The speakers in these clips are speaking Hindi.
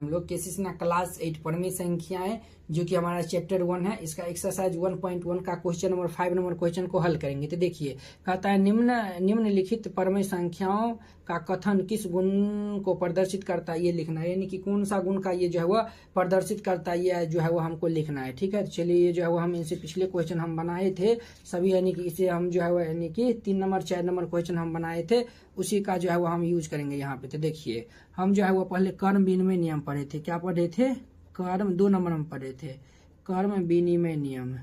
हम लोग केसीसी ना क्लास 8 परमी संख्याएं जो कि हमारा चैप्टर 1 है, इसका एक्सरसाइज 1.1 का क्वेश्चन नंबर 5 नंबर क्वेश्चन को हल करेंगे। तो देखिए कहता है निम्नलिखित परमेय संख्याओं का कथन किस गुण को प्रदर्शित करता है ये लिखना है, यानी कि कौन सा गुण का ये जो है वह प्रदर्शित करता है, ये जो है वो हमको लिखना है। ठीक है, चलिए ये जो है वो हम इनसे पिछले क्वेश्चन हम बनाए थे सभी, यानी कि इसे हम जो है वो यानी कि 3 नंबर 4 नंबर क्वेश्चन हम बनाए थे, उसी का जो है वो हम यूज करेंगे यहाँ पे। तो देखिए हम जो है वो पहले कर्म विनिमय नियम पढ़े थे। क्या पढ़े थे? कर्म 2 नंबर में पढ़े थे, कर्म विनिमय नियम।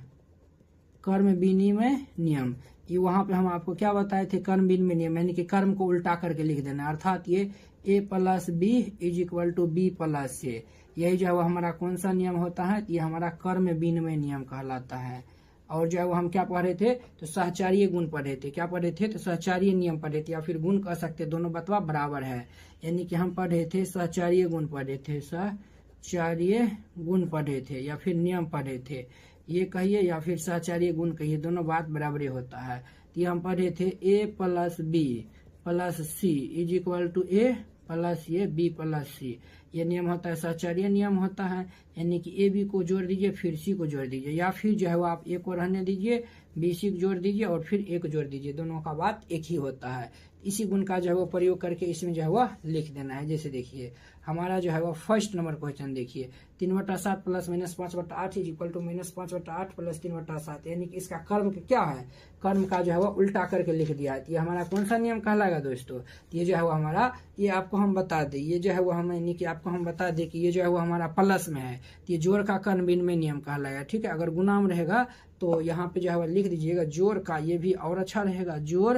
कर्म विनिमय नियम ये वहां पे हम आपको क्या बताए थे? कर्म विनिमय नियम यानी कि कर्म को उल्टा करके लिख देना, अर्थात ये a plus b is equal to b plus a. यही जो है वो हमारा कौन सा नियम होता है? ये हमारा कर्म विनिमय नियम कहलाता है। और जो है वो हम क्या पढ़े थे? तो सहचार्य गुण पढ़े थे। क्या पढ़े थे? तो सहचार्य नियम पढ़े थे, या फिर गुण कह सकते, दोनों बतवा बराबर है। यानी कि हम पढ़े थे सहचार्य गुण पढ़े थे, सहचार्य गुण पढ़े थे, या फिर नियम पढ़े थे, ये कहिए या फिर सहचार्य गुण कहिए, दोनों बात बराबर ही होता है। तो ये हम पढ़े थे a plus B plus C is equal to A plus ये बी प्लस सी। ये नियम होता है सहचार्य नियम होता है, यानी कि ए बी को जोड़ दीजिए फिर सी को जोड़ दीजिए, या फिर जो है वो आप ए को रहने दीजिए बी सी को जोड़ दीजिए और फिर ए को जोड़ दीजिए, दोनों का बात एक ही होता है। इसी गुण का जो है वो प्रयोग करके इसमें जो है वो लिख देना है। जैसे देखिए हमारा जो है वो फर्स्ट नंबर क्वेश्चन देखिए, 3/7 plus minus 5/8 is equal to minus 5/8 plus 3/7, यानी कि इसका कर्म क्या है? कर्म का जो है वो उल्टा करके लिख दिया है। ये हमारा कौन सा नियम कहलाएगा दोस्तों? ये जो है वो हमारा, ये आपको हम बता दें, ये जो है वो हम यानी कि आपको हम बता दें कि ये जो है वो हमारा प्लस में है, तो ये जोड़ का कर्म विनिमय नियम कहलाएगा। ठीक है, अगर गुणाम रहेगा तो यहाँ पे जो है वो लिख दीजिएगा जोड़ का, ये भी और अच्छा रहेगा, जोड़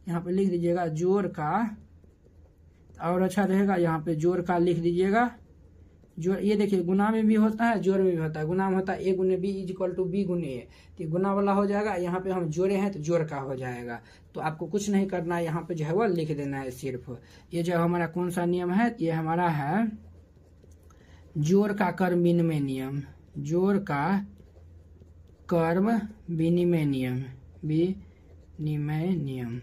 यहाँ पे लिख दीजिएगा जोड़ का और अच्छा रहेगा, यहाँ पे जोड़ का लिख दीजिएगा। जोड़ ये देखिए गुना में भी होता है जोड़ में भी होता है, गुना में होता है a गुने B is equal to B गुने ए, तो गुना वाला हो जाएगा, यहाँ पे हम जोड़े हैं तो जोड़ का हो जाएगा। तो आपको कुछ नहीं करना है, यहाँ पे जो है वो लिख देना है सिर्फ। ये जो हमारा कौन सा नियम है? ये हमारा है जोड़ का कर्म विनिमय नियम, जोड़ का कर्म विनिमय नियम, विनिमय नियम,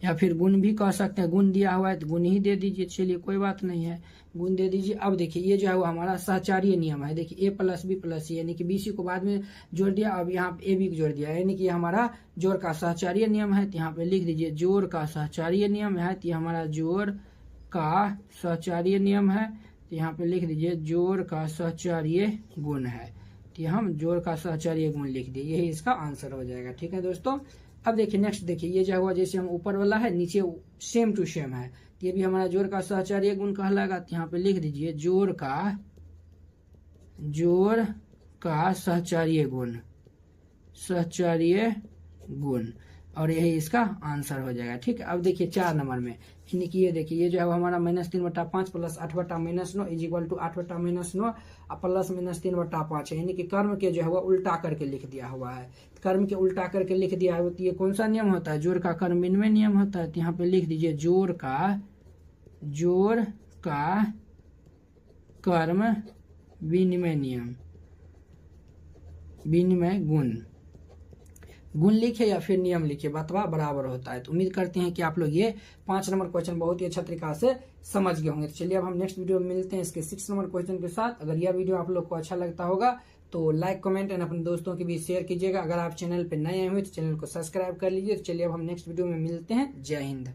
या फिर गुण भी कह सकते हैं। गुण दिया हुआ है तो गुण ही दे दीजिए, चलिए कोई बात नहीं है, गुण दे दीजिए। अब देखिए ये जो है वो हमारा सहचार्य नियम है। देखिए a प्लस बी प्लस सी, यानी कि बी सी को बाद में जोड़ दिया, अब यहाँ पे ए बी को जोड़ दिया, यानी कि हमारा जोड़ का सहचार्य नियम है। तो यहाँ पे लिख दीजिए जोड़ का सहचार्य नियम है, तो हमारा जोड़ का सहचार्य नियम है। तो यहाँ पे लिख दीजिए जोड़ का सहचार्य गुण है, तो हम जोड़ का सहचार्य गुण लिख दिए, यही इसका आंसर हो जाएगा। ठीक है दोस्तों, अब देखिए नेक्स्ट देखिए, ये जो हुआ जैसे हम ऊपर वाला है नीचे सेम टू सेम है, ये भी हमारा जोड़ का सहचार्य गुण कहलाएगा। तो यहाँ पे लिख दीजिए जोड़ का सहचार्य गुण, सहचार्य गुण, और यही इसका आंसर हो जाएगा। ठीक है, अब देखिए 4 नंबर में, यानी कि ये देखिए ये जो है हमारा -3/5 plus 8/-9 is equal to 8/-9 plus -3/5 है, यानी कि कर्म के जो है वो उल्टा करके लिख दिया हुआ है। कर्म के उल्टा करके लिख दिया है, तो ये कौन सा नियम होता है? जोड़ का कर्म विनिमय नियम होता है। तो यहाँ पे लिख दीजिए जोड़ का कर्म विनिमय नियम, विनिमय गुण लिखे या फिर नियम लिखे, बतवा बराबर होता है। तो उम्मीद करते हैं कि आप लोग ये 5 नंबर क्वेश्चन बहुत ही अच्छा तरीका से समझ गए होंगे। तो चलिए अब हम नेक्स्ट वीडियो में मिलते हैं इसके 6 नंबर क्वेश्चन के साथ। अगर यह वीडियो आप लोग को अच्छा लगता होगा तो लाइक कमेंट एंड अपने दोस्तों के बीच शेयर कीजिएगा। अगर आप चैनल पर नए आए हुए तो चैनल को सब्सक्राइब कर लीजिए। तो चलिए अब हम नेक्स्ट वीडियो में मिलते हैं। जय हिंद।